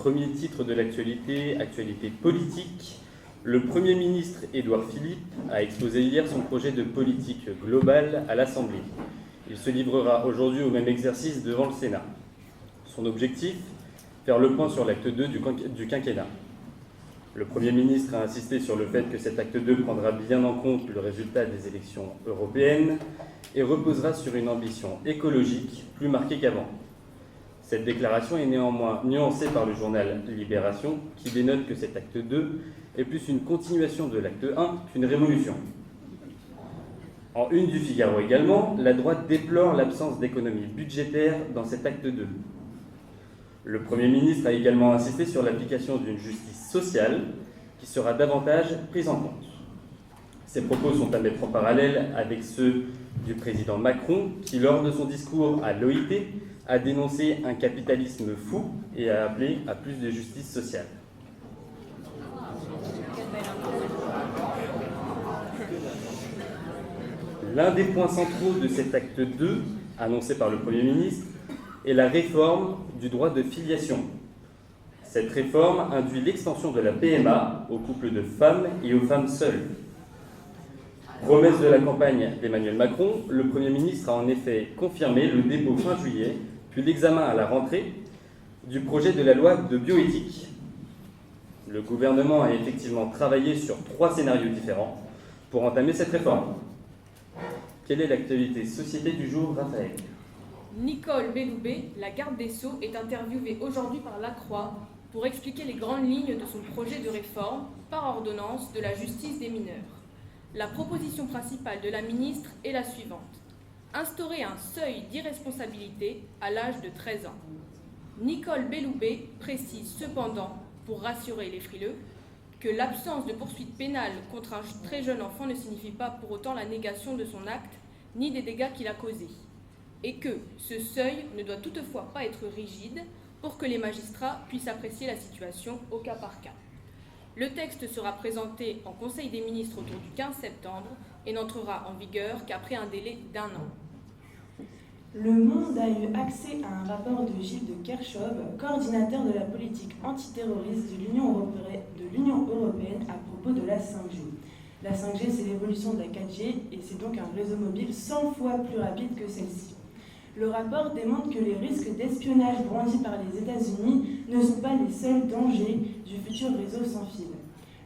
premier titre de l'actualité, actualité politique. Le Premier ministre Édouard Philippe a exposé hier son projet de politique globale à l'Assemblée. Il se livrera aujourd'hui au même exercice devant le Sénat. Son objectif, faire le point sur l'acte 2 du quinquennat. Le Premier ministre a insisté sur le fait que cet acte 2 prendra bien en compte le résultat des élections européennes et reposera sur une ambition écologique plus marquée qu'avant. Cette déclaration est néanmoins nuancée par le journal Libération, qui dénote que cet acte 2 est plus une continuation de l'acte 1 qu'une révolution. En une du Figaro également, la droite déplore l'absence d'économie budgétaire dans cet acte 2. Le Premier ministre a également insisté sur l'application d'une justice sociale qui sera davantage prise en compte. Ces propos sont à mettre en parallèle avec ceux du président Macron qui, lors de son discours à l'OIT, a dénoncé un capitalisme fou et a appelé à plus de justice sociale. L'un des points centraux de cet acte 2, annoncé par le Premier ministre, est la réforme du droit de filiation. Cette réforme induit l'extension de la PMA aux couples de femmes et aux femmes seules. Promesse de la campagne d'Emmanuel Macron, le Premier ministre a en effet confirmé le dépôt fin juillet, puis l'examen à la rentrée du projet de la loi de bioéthique. Le gouvernement a effectivement travaillé sur 3 scénarios différents pour entamer cette réforme. Quelle est l'actualité société du jour, Raphaël ? Nicole Belloubet, la garde des Sceaux, est interviewée aujourd'hui par La Croix pour expliquer les grandes lignes de son projet de réforme par ordonnance de la justice des mineurs. La proposition principale de la ministre est la suivante: instaurer un seuil d'irresponsabilité à l'âge de 13 ans. Nicole Belloubet précise cependant, pour rassurer les frileux, que l'absence de poursuite pénale contre un très jeune enfant ne signifie pas pour autant la négation de son acte ni des dégâts qu'il a causés, et que ce seuil ne doit toutefois pas être rigide pour que les magistrats puissent apprécier la situation au cas par cas. Le texte sera présenté en Conseil des ministres autour du 15 septembre et n'entrera en vigueur qu'après un délai d'1 an. Le Monde a eu accès à un rapport de Gilles de Kerchove, coordinateur de la politique antiterroriste de l'Union européenne à propos de la 5G. La 5G, c'est l'évolution de la 4G et c'est donc un réseau mobile 100 fois plus rapide que celle-ci. Le rapport démontre que les risques d'espionnage brandis par les États-Unis ne sont pas les seuls dangers du futur réseau sans fil.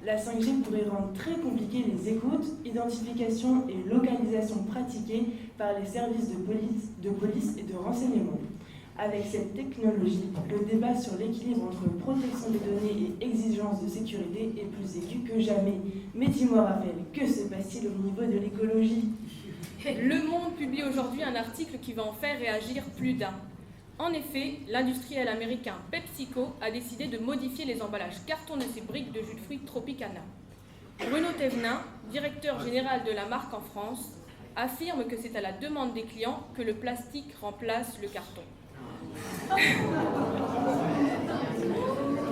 La 5G pourrait rendre très compliquées les écoutes, identification et localisation pratiquées par les services de police et de renseignement. Avec cette technologie, le débat sur l'équilibre entre protection des données et exigence de sécurité est plus aigu que jamais. Mais dis-moi, Raphaël, que se passe-t-il au niveau de l'écologie ? Le Monde publie aujourd'hui un article qui va en faire réagir plus d'un. En effet, l'industriel américain PepsiCo a décidé de modifier les emballages carton de ses briques de jus de fruits Tropicana. Bruno Thévenin, directeur général de la marque en France, affirme que c'est à la demande des clients que le plastique remplace le carton.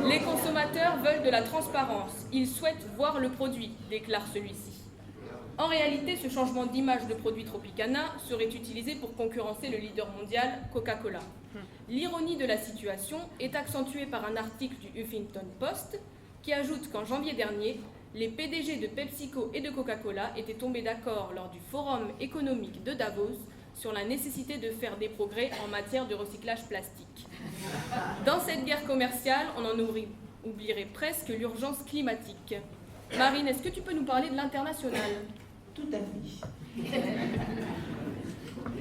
Les consommateurs veulent de la transparence. Ils souhaitent voir le produit, déclare celui-ci. En réalité, ce changement d'image de produit Tropicana serait utilisé pour concurrencer le leader mondial Coca-Cola. L'ironie de la situation est accentuée par un article du Huffington Post qui ajoute qu'en janvier dernier, les PDG de PepsiCo et de Coca-Cola étaient tombés d'accord lors du Forum économique de Davos sur la nécessité de faire des progrès en matière de recyclage plastique. Dans cette guerre commerciale, on en oublierait presque l'urgence climatique. Marine, est-ce que tu peux nous parler de l'international ? Tout à fait.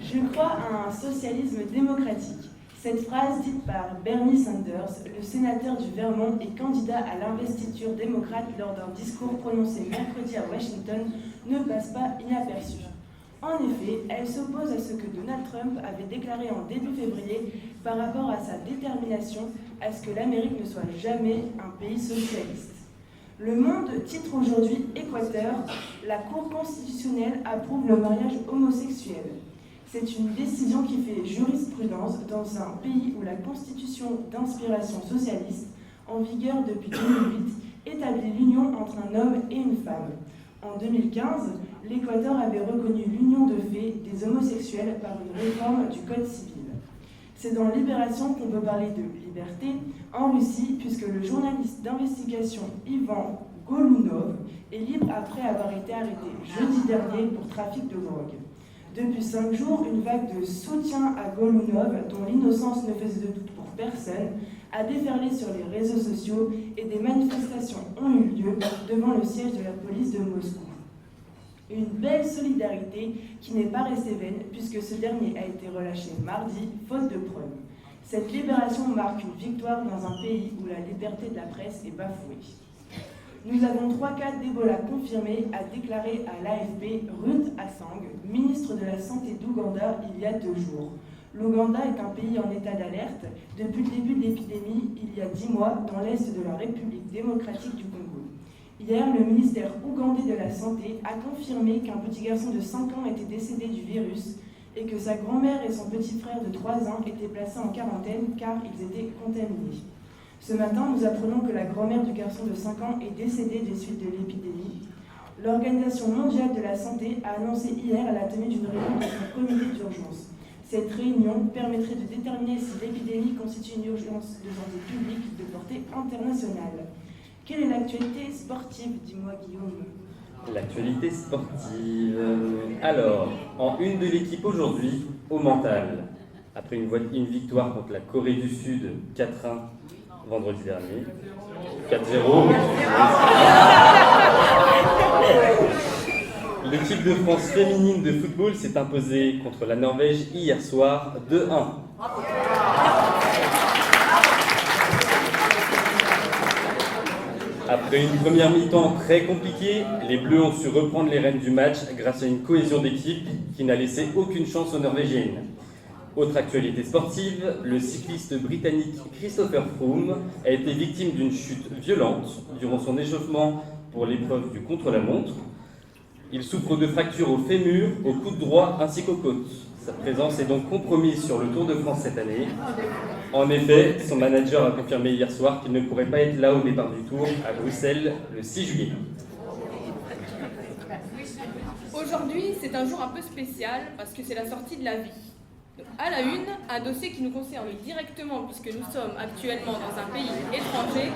Je crois à un socialisme démocratique. Cette phrase dite par Bernie Sanders, le sénateur du Vermont et candidat à l'investiture démocrate lors d'un discours prononcé mercredi à Washington, ne passe pas inaperçue. En effet, elle s'oppose à ce que Donald Trump avait déclaré en début février par rapport à sa détermination à ce que l'Amérique ne soit jamais un pays socialiste. Le Monde titre aujourd'hui Équateur, la Cour constitutionnelle approuve le mariage homosexuel. C'est une décision qui fait jurisprudence dans un pays où la constitution d'inspiration socialiste, en vigueur depuis 2008, établit l'union entre un homme et une femme. En 2015, l'Équateur avait reconnu l'union de fait des homosexuels par une réforme du Code civil. C'est dans Libération qu'on peut parler de liberté en Russie, puisque le journaliste d'investigation Ivan Golunov est libre après avoir été arrêté jeudi dernier pour trafic de drogue. Depuis 5 jours, une vague de soutien à Golunov, dont l'innocence ne faisait de doute pour personne, a déferlé sur les réseaux sociaux et des manifestations ont eu lieu devant le siège de la police de Moscou. Une belle solidarité qui n'est pas restée vaine puisque ce dernier a été relâché mardi, faute de preuves. Cette libération marque une victoire dans un pays où la liberté de la presse est bafouée. Nous avons 3 cas d'Ebola confirmés, a déclaré à l'AFP Ruth Aceng, ministre de la Santé d'Ouganda, il y a 2 jours. L'Ouganda est un pays en état d'alerte depuis le début de l'épidémie, il y a 10 mois, dans l'est de la République démocratique du Congo. Hier, le ministère ougandais de la Santé a confirmé qu'un petit garçon de 5 ans était décédé du virus et que sa grand-mère et son petit frère de 3 ans étaient placés en quarantaine car ils étaient contaminés. Ce matin, nous apprenons que la grand-mère du garçon de 5 ans est décédée des suites de l'épidémie. L'Organisation mondiale de la santé a annoncé hier la tenue d'une réunion de son comité d'urgence. Cette réunion permettrait de déterminer si l'épidémie constitue une urgence de santé publique de portée internationale. Quelle est l'actualité sportive? Dis-moi, Guillaume. L'actualité sportive. Alors, en une de l'équipe aujourd'hui, au mental. Après une victoire contre la Corée du Sud, 4-1 vendredi dernier. 4-0. L'équipe de France féminine de football s'est imposée contre la Norvège hier soir 2-1. Après une première mi-temps très compliquée, les Bleus ont su reprendre les rênes du match grâce à une cohésion d'équipe qui n'a laissé aucune chance aux Norvégiennes. Autre actualité sportive, le cycliste britannique Christopher Froome a été victime d'une chute violente durant son échauffement pour l'épreuve du contre-la-montre. Il souffre de fractures au fémur, au coude droit ainsi qu'aux côtes. Sa présence est donc compromise sur le Tour de France cette année. En effet, son manager a confirmé hier soir qu'il ne pourrait pas être là au départ du Tour à Bruxelles le 6 juillet. Aujourd'hui, c'est un jour un peu spécial parce que c'est la sortie de la vie. Donc, à la une, un dossier qui nous concerne directement puisque nous sommes actuellement dans un pays étranger.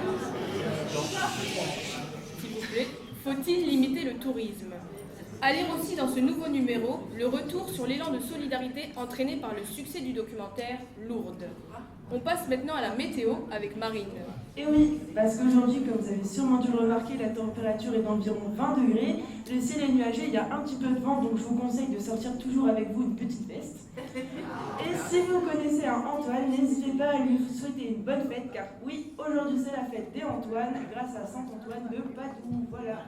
S'il vous plaît, faut-il limiter le tourisme? À lire aussi dans ce nouveau numéro, le retour sur l'élan de solidarité entraîné par le succès du documentaire Lourdes. On passe maintenant à la météo avec Marine. Et oui, parce qu'aujourd'hui, comme vous avez sûrement dû le remarquer, la température est d'environ 20 degrés, le ciel est nuagé, il y a un petit peu de vent, donc je vous conseille de sortir toujours avec vous une petite veste. Et si vous connaissez un Antoine, n'hésitez pas à lui souhaiter une bonne fête, car oui, aujourd'hui c'est la fête des Antoines, grâce à Saint Antoine de Padoue. Voilà.